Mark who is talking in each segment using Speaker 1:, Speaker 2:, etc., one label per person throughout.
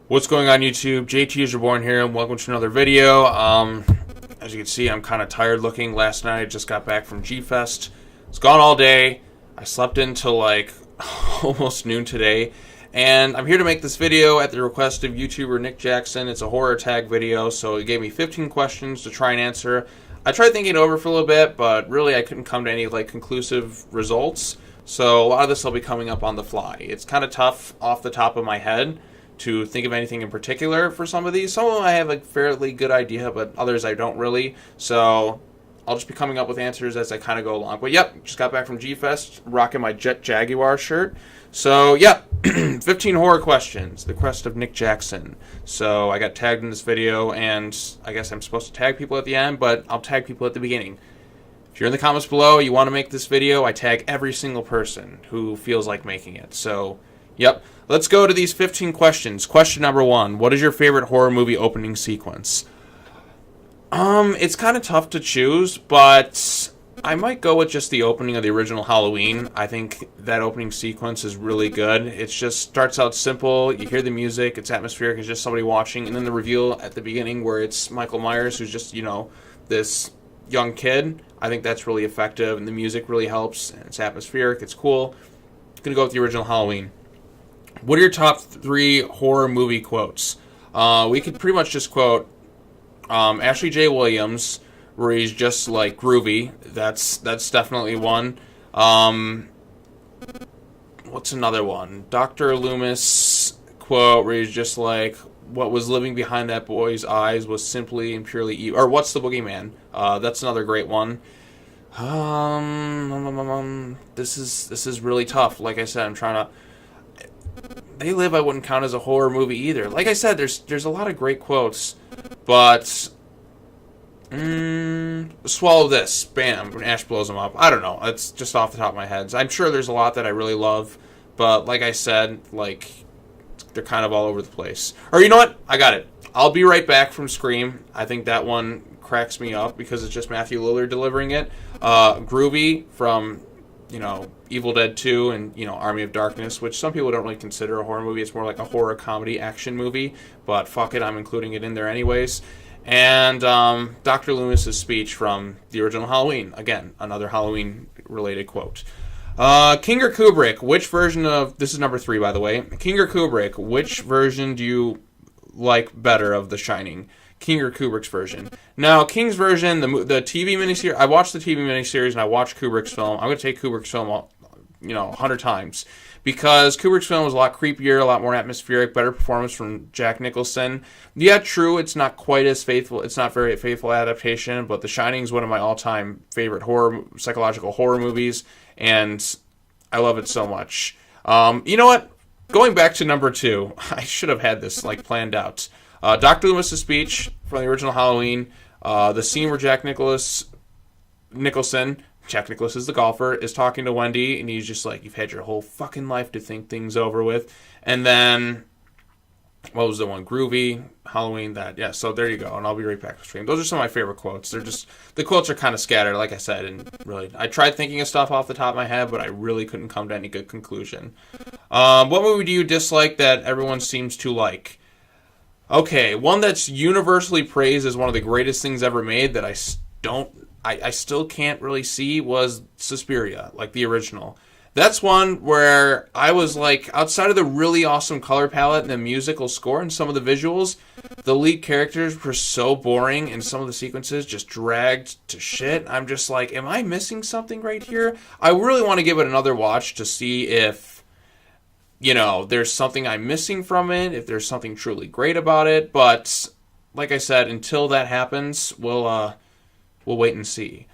Speaker 1: What's going on YouTube? JT is reborn here and welcome to another video. As you can see, I'm kind of tired looking. Last night I just got back from G-Fest. It's gone all day. I slept until like almost noon today. And I'm here to make this video at the request of YouTuber Nick Jackson. It's a horror tag video, so he gave me 15 questions to try and answer. I tried thinking it over for a little bit, but really I couldn't come to any conclusive results. So a lot of this will be coming up on the fly. It's kind of tough off the top of my head to think of anything in particular for some of these. Some of them I have a fairly good idea, but others I don't really. So I'll just be coming up with answers as I kind of go along. But yep, just got back from G-Fest, rocking my Jet Jaguar shirt. So yep, 15 horror questions, the quest of Nick Jackson. So I got tagged in this video, and I guess I'm supposed to tag people at the end, but I'll tag people at the beginning. If you're in the comments below, you want to make this video, I tag every single person who feels like making it. So yep. Let's go to these 15 questions. Question number 1. What is your favorite horror movie opening sequence? It's kind of tough to choose, but I might go with just the opening of the original Halloween. I think that opening sequence is really good. It just starts out simple. You hear the music. It's atmospheric. It's just somebody watching. And then the reveal at the beginning where it's Michael Myers, who's just, this young kid. I think that's really effective, and the music really helps. And it's atmospheric. It's cool. I'm going to go with the original Halloween. What are your top 3 horror movie quotes? We could pretty much just quote Ashley J. Williams, where he's just like groovy. That's definitely one. What's another one? Dr. Loomis quote where he's just like, what was living behind that boy's eyes was simply and purely evil. Or what's the boogeyman? That's another great one. This is really tough. Like I said, I'm trying to. They Live I wouldn't count as a horror movie either. Like I said, there's a lot of great quotes, but swallow this, bam, when Ash blows him up. I don't know. It's just off the top of my head. I'm sure there's a lot that I really love, but like I said, they're kind of all over the place. Or you know what? I got it. I'll Be Right Back from Scream. I think that one cracks me up because it's just Matthew Lillard delivering it. Groovy from Evil Dead 2 and, Army of Darkness, which some people don't really consider a horror movie. It's more like a horror comedy action movie, but fuck it, I'm including it in there anyways. And Dr. Loomis's speech from the original Halloween. Again, another Halloween-related quote. King or Kubrick, which version of... This is number 3, by the way. King or Kubrick, which version do you like better of The Shining? King or Kubrick's version. Now, King's version, the TV miniseries, I watched the TV miniseries and I watched Kubrick's film. I'm going to take Kubrick's film, 100 times. Because Kubrick's film was a lot creepier, a lot more atmospheric, better performance from Jack Nicholson. Yeah, true, it's not quite as faithful, it's not very faithful adaptation, but The Shining is one of my all-time favorite psychological horror movies, and I love it so much. You know what? Going back to number 2, I should have had this planned out. Dr. Loomis' speech from the original Halloween, the scene where Jack Nicholson, Jack Nicholson is the golfer, is talking to Wendy, and he's just like, you've had your whole fucking life to think things over with. And then, what was the one? Groovy, Halloween, that. Yeah, so there you go, and I'll be right back to stream. Those are some of my favorite quotes. The quotes are kind of scattered, like I said, and really, I tried thinking of stuff off the top of my head, but I really couldn't come to any good conclusion. What movie do you dislike that everyone seems to like? Okay, one that's universally praised as one of the greatest things ever made that I still can't really see was Suspiria, the original. That's one where I was outside of the really awesome color palette and the musical score and some of the visuals, the lead characters were so boring and some of the sequences just dragged to shit. I'm just like, am I missing something right here? I really want to give it another watch to see if there's something I'm missing from it, if there's something truly great about it, but like I said, until that happens, we'll wait and see.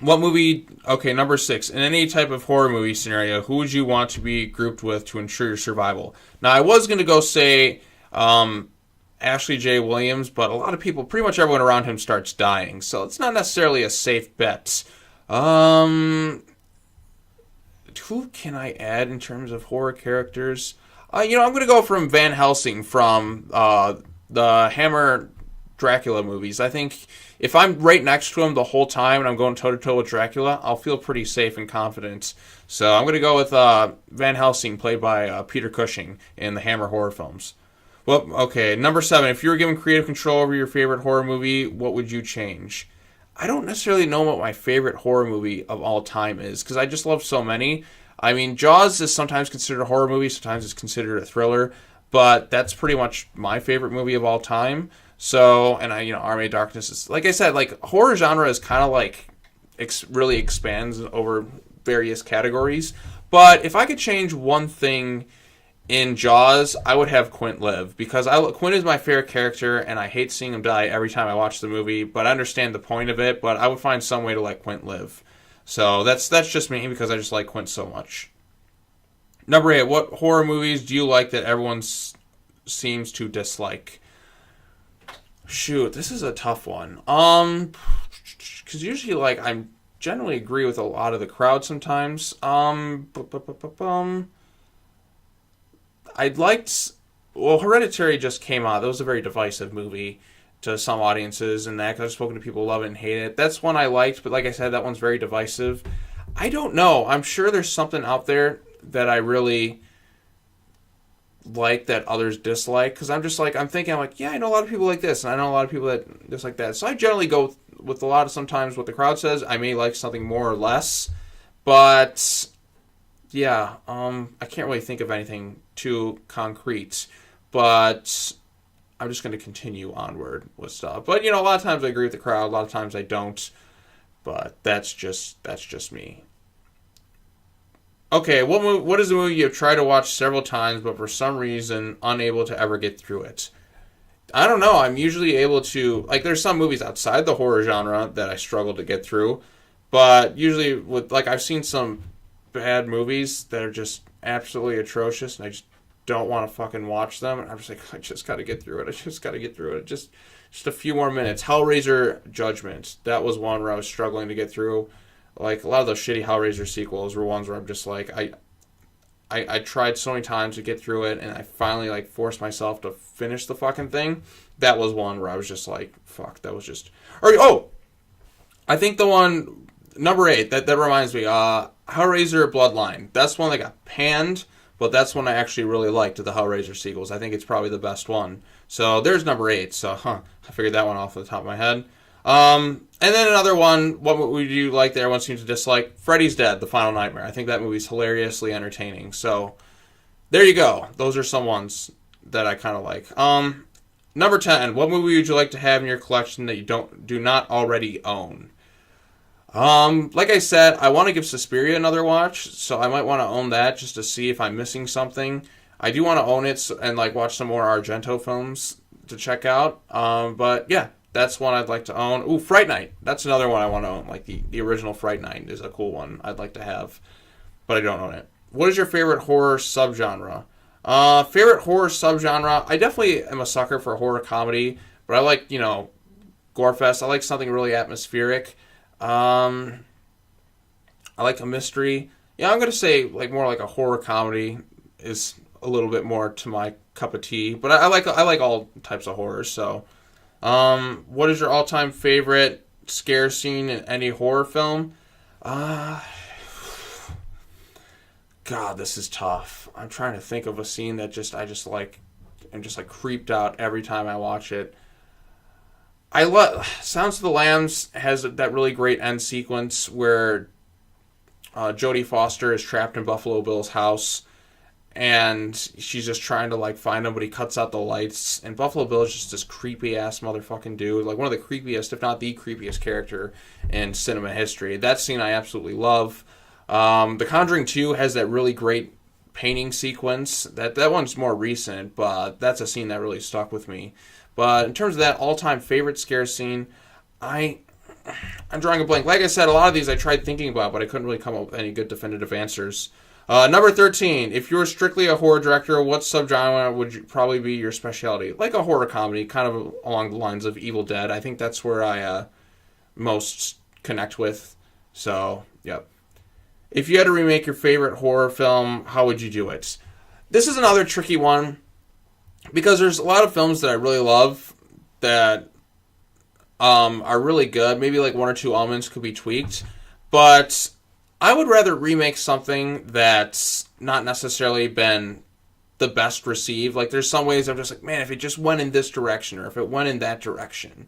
Speaker 1: What movie... Okay, number 6. In any type of horror movie scenario, who would you want to be grouped with to ensure your survival? Now, I was going to go say Ashley J. Williams, but a lot of people, pretty much everyone around him starts dying, so it's not necessarily a safe bet. Who can I add in terms of horror characters? I'm going to go from Van Helsing from the Hammer Dracula movies. I think if I'm right next to him the whole time and I'm going toe-to-toe with Dracula, I'll feel pretty safe and confident. So I'm going to go with Van Helsing, played by Peter Cushing in the Hammer horror films. Well, okay, number 7. If you were given creative control over your favorite horror movie, what would you change? I don't necessarily know what my favorite horror movie of all time is, because I just love so many. I mean, Jaws is sometimes considered a horror movie, sometimes it's considered a thriller, but that's pretty much my favorite movie of all time. So, and Army of Darkness is, like I said, like, horror genre is kind of like, really expands over various categories. But if I could change one thing in Jaws, I would have Quint live, because Quint is my favorite character, and I hate seeing him die every time I watch the movie, but I understand the point of it, but I would find some way to let Quint live. So that's just me, because I just like Quint so much. Number 8, what horror movies do you like that everyone seems to dislike? Shoot, this is a tough one. Because usually, like, I generally agree with a lot of the crowd sometimes. Hereditary just came out. That was a very divisive movie to some audiences, and that, 'cause I've spoken to people who love it and hate it. That's one I liked, but like I said, that one's very divisive. I don't know. I'm sure there's something out there that I really like that others dislike, because I'm thinking, yeah, I know a lot of people like this, and I know a lot of people that dislike that. So I generally go with a lot of sometimes what the crowd says. I may like something more or less, but yeah, I can't really think of anything too concrete, but I'm just going to continue onward with stuff. But, a lot of times I agree with the crowd, a lot of times I don't, but that's just me. Okay, what is a movie you've tried to watch several times, but for some reason unable to ever get through it? I don't know, I'm usually able to, like, there's some movies outside the horror genre that I struggle to get through, but usually I've seen some bad movies that are just absolutely atrocious, and I just don't want to fucking watch them. And I'm just like, I just got to get through it. Just a few more minutes. Hellraiser Judgment. That was one where I was struggling to get through. Like, a lot of those shitty Hellraiser sequels were ones where I'm just like, I tried so many times to get through it, and I finally, like, forced myself to finish the fucking thing. That was one where I was just like, fuck, that was just... I think the one... Number 8, that reminds me, Hellraiser Bloodline. That's one that got panned, but that's one I actually really liked of the Hellraiser sequels. I think it's probably the best one. So there's number 8. So, I figured that one off the top of my head. And then another one, what would you like that everyone seems to dislike? Freddy's Dead, The Final Nightmare. I think that movie's hilariously entertaining. So, there you go. Those are some ones that I kind of like. Number 10, what movie would you like to have in your collection that you do not already own? Like I said, I want to give Suspiria another watch, so I might want to own that just to see if I'm missing something. I do want to own it and, like, watch some more Argento films to check out. But yeah, that's one I'd like to own. Ooh, Fright Night. That's another one I want to own. Like, the original Fright Night is a cool one I'd like to have, but I don't own it. What is your favorite horror subgenre? Favorite horror subgenre? I definitely am a sucker for horror comedy, but I like, Gorefest. I like something really atmospheric. I like a mystery. Yeah, I'm going to say more like a horror comedy is a little bit more to my cup of tea. But I like all types of horror. So, what is your all-time favorite scare scene in any horror film? God, this is tough. I'm trying to think of a scene that I'm just creeped out every time I watch it. I love Sounds of the Lambs has that really great end sequence where Jodie Foster is trapped in Buffalo Bill's house, and she's just trying to find him, but he cuts out the lights. And Buffalo Bill is just this creepy ass motherfucking dude, one of the creepiest, if not the creepiest character in cinema history. That scene I absolutely love. The Conjuring 2 has that really great painting sequence. That one's more recent, but that's a scene that really stuck with me. But in terms of that all-time favorite scare scene, I'm drawing a blank. Like I said, a lot of these I tried thinking about, but I couldn't really come up with any good definitive answers. Number 13, if you were strictly a horror director, what subgenre would probably be your specialty? Like a horror comedy, kind of along the lines of Evil Dead. I think that's where I most connect with. So, yep. If you had to remake your favorite horror film, how would you do it? This is another tricky one, because there's a lot of films that I really love that are really good. Maybe like one or two elements could be tweaked, but I would rather remake something that's not necessarily been the best received. Like there's some ways I'm just like, man, if it just went in this direction or if it went in that direction.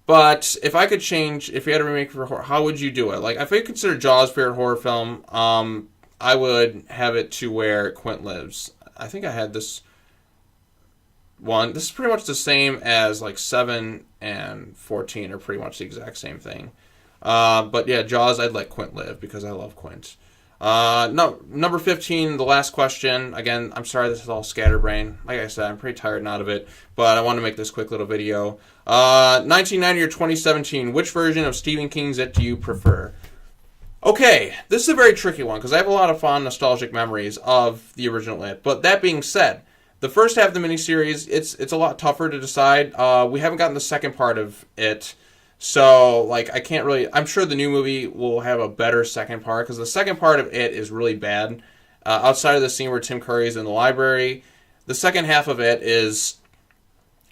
Speaker 1: But if I could change, if you had a remake for horror, how would you do it? Like if I consider Jaws favorite horror film, I would have it to where Quint lives. I think I had this one. This is pretty much the same as like 7 and 14 are pretty much the exact same thing. But yeah, Jaws, I'd let Quint live because I love Quint. No, number 15, the last question. Again, I'm sorry this is all scatterbrain. Like I said, I'm pretty tired and out of it, but I want to make this quick little video. 1990 or 2017, which version of Stephen King's It do you prefer? Okay, this is a very tricky one because I have a lot of fond, nostalgic memories of the original It. But that being said, the first half of the miniseries, it's a lot tougher to decide. We haven't gotten the second part of It. So, like, I can't really... I'm sure the new movie will have a better second part, because the second part of It is really bad. Outside of the scene where Tim Curry's in the library, the second half of It is...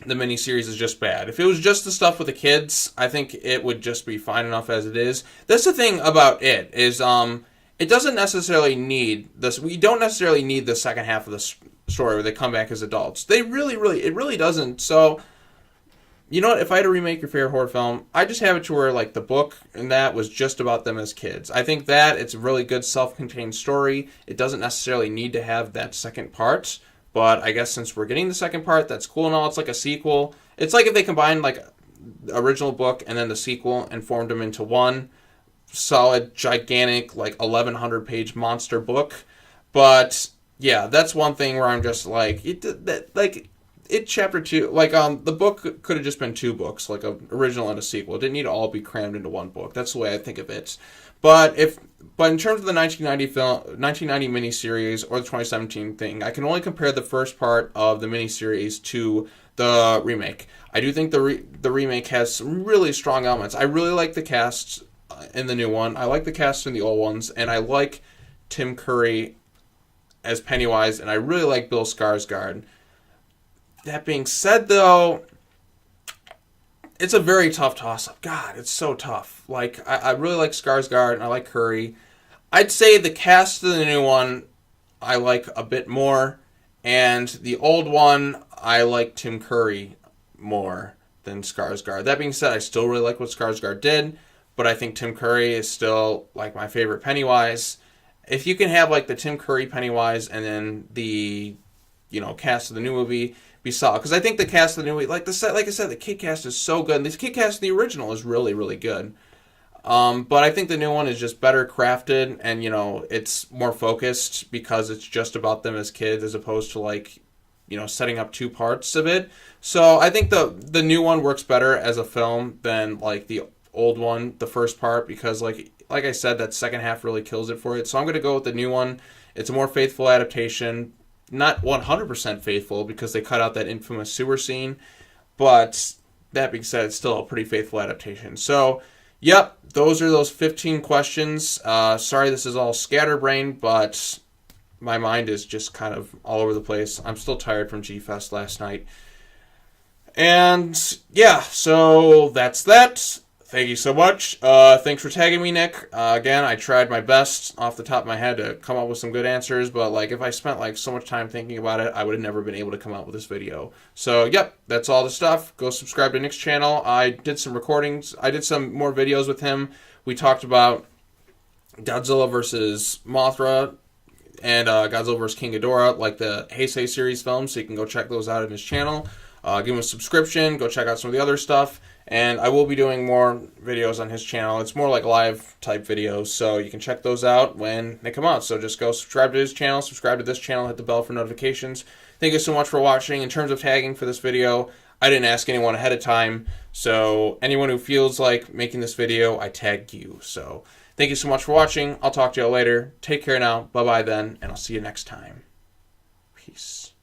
Speaker 1: The miniseries is just bad. If it was just the stuff with the kids, I think it would just be fine enough as it is. That's the thing about It, is it doesn't necessarily need this... We don't necessarily need the second half of the story where they come back as adults. It really doesn't, so... You know what? If I had to remake your favorite horror film, I just have it to where like the book and that was just about them as kids. I think that it's a really good self-contained story. It doesn't necessarily need to have that second part, but I guess since we're getting the second part, that's cool and all. It's like a sequel. It's like if they combined like the original book and then the sequel and formed them into one solid, gigantic, like 1,100 page monster book. But yeah, that's one thing where I'm just like It chapter 2, like the book could have just been 2 books, like an original and a sequel. It didn't need to all be crammed into one book. That's the way I think of it. But in terms of the 1990 miniseries or the 2017 thing, I can only compare the first part of the miniseries to the remake. I do think the remake has some really strong elements. I really like the cast in the new one. I like the cast in the old ones, and I like Tim Curry as Pennywise, and I really like Bill Skarsgård. That being said, though, it's a very tough toss-up. God, it's so tough. Like, I really like Skarsgård, and I like Curry. I'd say the cast of the new one I like a bit more, and the old one, I like Tim Curry more than Skarsgård. That being said, I still really like what Skarsgård did, but I think Tim Curry is still, like, my favorite Pennywise. If you can have, like, the Tim Curry Pennywise and then the, cast of the new movie... be solid, because I think the cast of the new movie, like I said, the kid cast is so good, and the kid cast in the original is really, really good. But I think the new one is just better crafted, and it's more focused because it's just about them as kids, as opposed to setting up 2 parts of it. So I think the new one works better as a film than like the old one, the first part, because like I said, that second half really kills it for it. So I'm gonna go with the new one. It's a more faithful adaptation. Not 100% faithful because they cut out that infamous sewer scene, but that being said, it's still a pretty faithful adaptation. So, yep, those are those 15 questions. Sorry this is all scatterbrained, but my mind is just kind of all over the place. I'm still tired from G-Fest last night. And, yeah, so that's that. Thank you so much. Thanks for tagging me, Nick. Again, I tried my best off the top of my head to come up with some good answers, but if I spent so much time thinking about it, I would have never been able to come out with this video. So, yep, that's all the stuff. Go subscribe to Nick's channel. I did some recordings. I did some more videos with him. We talked about Godzilla versus Mothra and Godzilla vs. King Ghidorah, like the Heisei series films, so you can go check those out on his channel. Give him a subscription. Go check out some of the other stuff. And I will be doing more videos on his channel. It's more like live type videos, so you can check those out when they come out. So just go subscribe to his channel, subscribe to this channel, hit the bell for notifications. Thank you so much for watching. In terms of tagging for this video, I didn't ask anyone ahead of time, so anyone who feels like making this video, I tagged you. So thank you so much for watching. I'll talk to you all later. Take care now. Bye-bye then, and I'll see you next time. Peace.